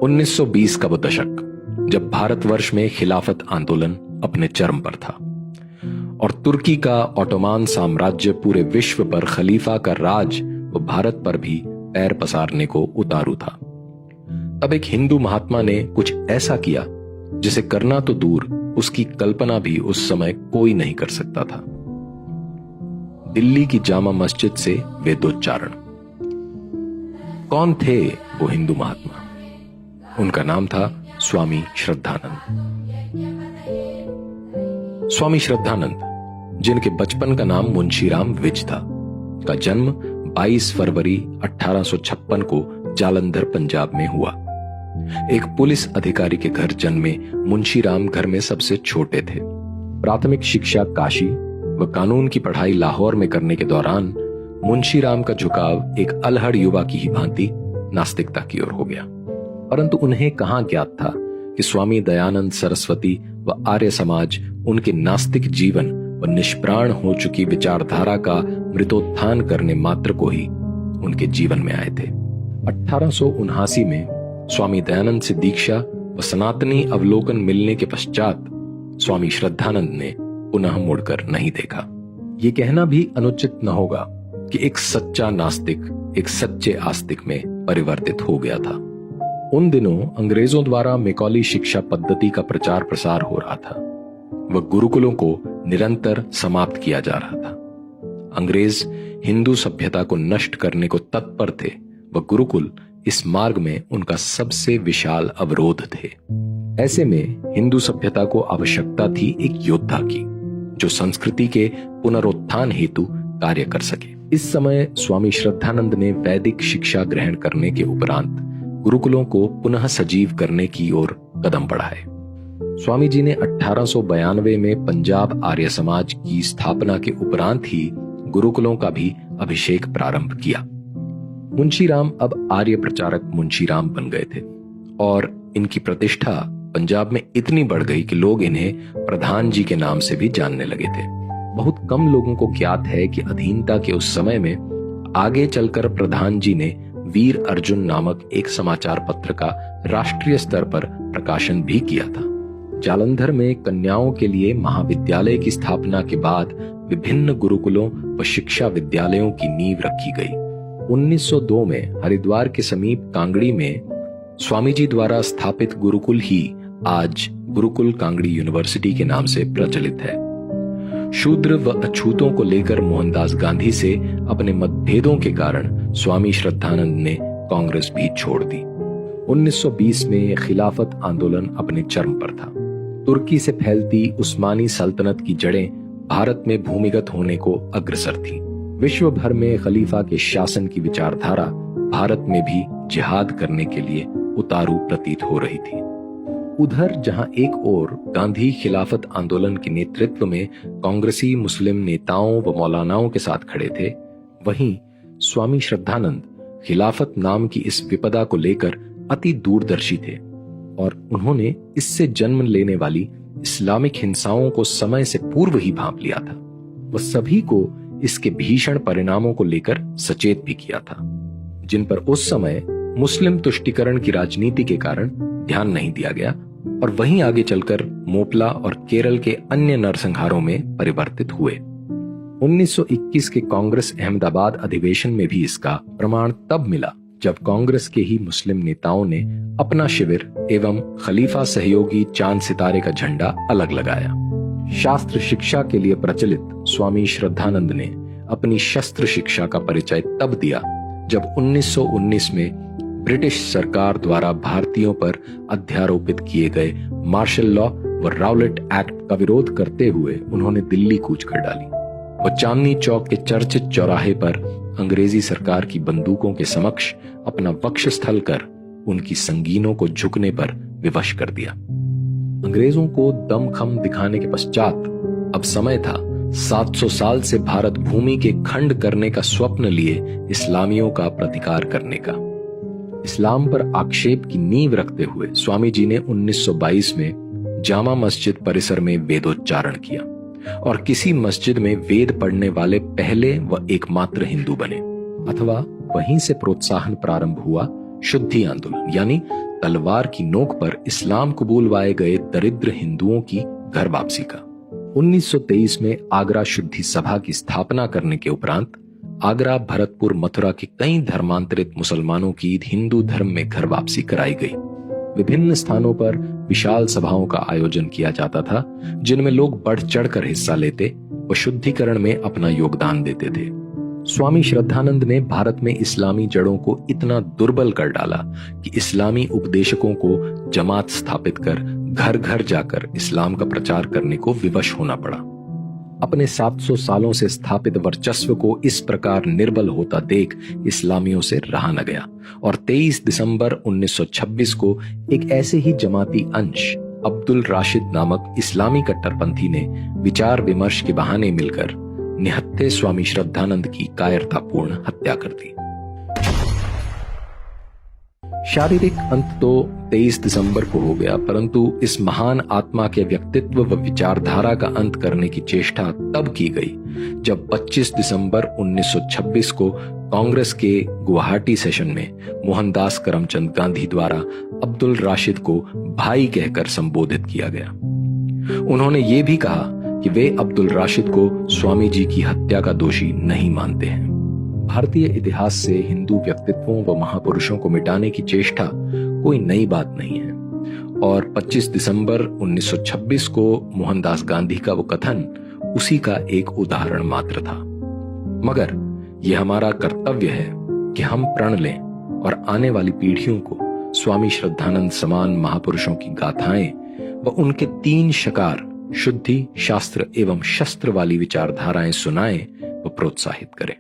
1920 का वो दशक जब भारतवर्ष में खिलाफत आंदोलन अपने चरम पर था और तुर्की का ऑटोमान साम्राज्य पूरे विश्व पर खलीफा का राज व भारत पर भी पैर पसारने को उतारू था। तब एक हिंदू महात्मा ने कुछ ऐसा किया जिसे करना तो दूर, उसकी कल्पना भी उस समय कोई नहीं कर सकता था। दिल्ली की जामा मस्जिद से वेदोच्चारण। कौन थे वो हिंदू महात्मा? उनका नाम था स्वामी श्रद्धानंद। स्वामी श्रद्धानंद, जिनके बचपन का नाम मुंशीराम विज था, का जन्म 22 फरवरी 1856 को जालंधर पंजाब में हुआ। एक पुलिस अधिकारी के घर जन्मे मुंशीराम घर में सबसे छोटे थे। प्राथमिक शिक्षा काशी व कानून की पढ़ाई लाहौर में करने के दौरान मुंशीराम का झुकाव एक अलहड़ युवा की ही भांति नास्तिकता की ओर हो गया। परंतु उन्हें कहां ज्ञात था कि स्वामी दयानंद सरस्वती व आर्य समाज उनके नास्तिक जीवन व निष्प्राण हो चुकी विचारधारा का मृतोत्थान करने मात्र को ही उनके जीवन में आए थे। 1879 में स्वामी दयानंद से दीक्षा व सनातनी अवलोकन मिलने के पश्चात स्वामी श्रद्धानंद ने पुनः मुड़कर नहीं देखा। ये कहना भी अनुचित न होगा कि एक सच्चा नास्तिक एक सच्चे आस्तिक में परिवर्तित हो गया था। उन दिनों अंग्रेजों द्वारा मैकॉली शिक्षा पद्धति का प्रचार प्रसार हो रहा था व गुरुकुलों को निरंतर समाप्त किया जा रहा था। अंग्रेज हिंदू सभ्यता को नष्ट करने को तत्पर थे व गुरुकुल इस मार्ग में उनका सबसे विशाल अवरोध थे। ऐसे में हिंदू सभ्यता को आवश्यकता थी एक योद्धा की, जो संस्कृति के पुनरुत्थान हेतु कार्य कर सके। इस समय स्वामी श्रद्धानंद ने वैदिक शिक्षा ग्रहण करने के उपरांत गुरुकुलों को पुनः सजीव करने की ओर कदम बढ़ाए। स्वामी जी ने 1892 में पंजाब आर्य समाज की स्थापना के उपरांत ही गुरुकुलों का भी अभिषेक प्रारंभ किया। मुंशीराम अब आर्य प्रचारक मुंशीराम बन गए थे और इनकी प्रतिष्ठा पंजाब में इतनी बढ़ गई कि लोग इन्हें प्रधान जी के नाम से भी जानने लगे थे। बहुत कम लोगों को ज्ञात है कि अधीनता के उस समय में आगे चलकर प्रधान जी ने वीर अर्जुन नामक एक समाचार पत्र का राष्ट्रीय स्तर पर प्रकाशन भी किया था। जालंधर में कन्याओं के लिए महाविद्यालय की स्थापना के बाद विभिन्न गुरुकुलों व शिक्षा विद्यालयों की नींव रखी गई। 1902 में हरिद्वार के समीप कांगड़ी में स्वामी जी द्वारा स्थापित गुरुकुल ही आज गुरुकुल कांगड़ी यूनिवर्सिटी के नाम से प्रचलित है। शूद्र व अछूतों को लेकर मोहनदास गांधी से अपने मतभेदों के कारण स्वामी श्रद्धानंद ने कांग्रेस भी छोड़ दी। 1920 में खिलाफत आंदोलन अपने चरम पर था। तुर्की से फैलती उस्मानी सल्तनत की जड़ें भारत में भूमिगत होने को अग्रसर थी। विश्व भर में खलीफा के शासन की विचारधारा भारत में भी जिहाद करने के लिए उतारू प्रतीत हो रही थी। उधर जहां एक ओर गांधी खिलाफत आंदोलन के नेतृत्व में कांग्रेसी मुस्लिम नेताओं व मौलानाओं के साथ खड़े थे, वहीं स्वामी श्रद्धानंद खिलाफत नाम की इस विपदा को लेकर अति दूरदर्शी थे और उन्होंने इससे जन्म लेने वाली इस्लामिक हिंसाओं को समय से पूर्व ही भांप लिया था। वह सभी को इसके भीषण परिणामों को लेकर सचेत भी किया था, जिन पर उस समय मुस्लिम तुष्टीकरण की राजनीति के कारण ध्यान नहीं दिया गया और वहीं आगे चलकर मोपला और केरल के अन्य नरसंहारों में परिवर्तित हुए। 1921 के कांग्रेस अहमदाबाद अधिवेशन में भी इसका प्रमाण तब मिला जब कांग्रेस के ही मुस्लिम नेताओं ने अपना शिविर एवं खलीफा सहयोगी चांद सितारे का झंडा अलग लगाया। शास्त्र शिक्षा के लिए प्रचलित स्वामी श्रद्धानंद ने अपनी शस्त्र शिक्षा का परिचय तब दिया जब 1919 में ब्रिटिश सरकार द्वारा भारतीयों पर अध्यारोपित किए गए मार्शल लॉ व राउलेट एक्ट का विरोध करते हुए उन्होंने दिल्ली कूच कर डाली। वह चांदनी चौक के चर्चित चौराहे पर अंग्रेजी सरकार की बंदूकों के समक्ष अपना वक्षस्थल कर उनकी संगीनों को झुकने पर विवश कर दिया। अंग्रेजों को दमखम दिखाने के पश्चात अब समय था 700 साल से भारत भूमि के खंड करने का स्वप्न लिए इस्लामियों का प्रतिकार करने का। इस्लाम पर आक्षेप की नींव रखते हुए स्वामी जी ने 1922 में जामा मस्जिद परिसर में वेदोच्चारण किया और किसी मस्जिद में वेद पढ़ने वाले पहले व एकमात्र हिंदू बने, अथवा वहीं से प्रोत्साहन प्रारंभ हुआ शुद्धि आंदोलन यानी तलवार की नोक पर इस्लाम कबूलवाए गए दरिद्र हिंदुओं की घर वापसी का। 1923 में आगरा शुद्धि सभा की स्थापना करने के उपरांत आगरा, भरतपुर, मथुरा के कई धर्मांतरित मुसलमानों की हिंदू धर्म में घर वापसी कराई गई। विभिन्न स्थानों पर विशाल सभाओं का आयोजन किया जाता था, जिनमें लोग बढ़ चढ़कर हिस्सा लेते व शुद्धिकरण में अपना योगदान देते थे। स्वामी श्रद्धानंद ने भारत में इस्लामी जड़ों को इतना दुर्बल कर डाला कि इस्लामी उपदेशकों को जमात स्थापित कर घर घर जाकर इस्लाम का प्रचार करने को विवश होना पड़ा। अपने 700 सालों से स्थापित वर्चस्व को इस प्रकार निर्बल होता देख इस्लामियों से रहा न गया और 23 दिसंबर 1926 को एक ऐसे ही जमाती अंश अब्दुल राशिद नामक इस्लामी कट्टरपंथी ने विचार विमर्श के बहाने मिलकर निहत्थे स्वामी श्रद्धानंद की कायरतापूर्ण हत्या कर दी। शारीरिक अंत तो 23 दिसंबर को हो गया, परंतु इस महान आत्मा के व्यक्तित्व व विचारधारा का अंत करने की चेष्टा तब की गई जब 25 दिसंबर 1926 को कांग्रेस के गुवाहाटी सेशन में मोहनदास करमचंद गांधी द्वारा अब्दुल राशिद को भाई कहकर संबोधित किया गया। उन्होंने ये भी कहा कि वे अब्दुल राशिद को स्वामी जी की हत्या का दोषी नहीं मानते हैं। भारतीय इतिहास से हिंदू व्यक्तित्वों व महापुरुषों को मिटाने की चेष्टा कोई नई बात नहीं है और 25 दिसंबर 1926 को मोहनदास गांधी का वो कथन उसी का एक उदाहरण मात्र था। मगर यह हमारा कर्तव्य है कि हम प्रण लें और आने वाली पीढ़ियों को स्वामी श्रद्धानंद समान महापुरुषों की गाथाएं व उनके 3 शकार शुद्धि, शास्त्र एवं शस्त्र वाली विचारधाराएं सुनाएं व प्रोत्साहित करें।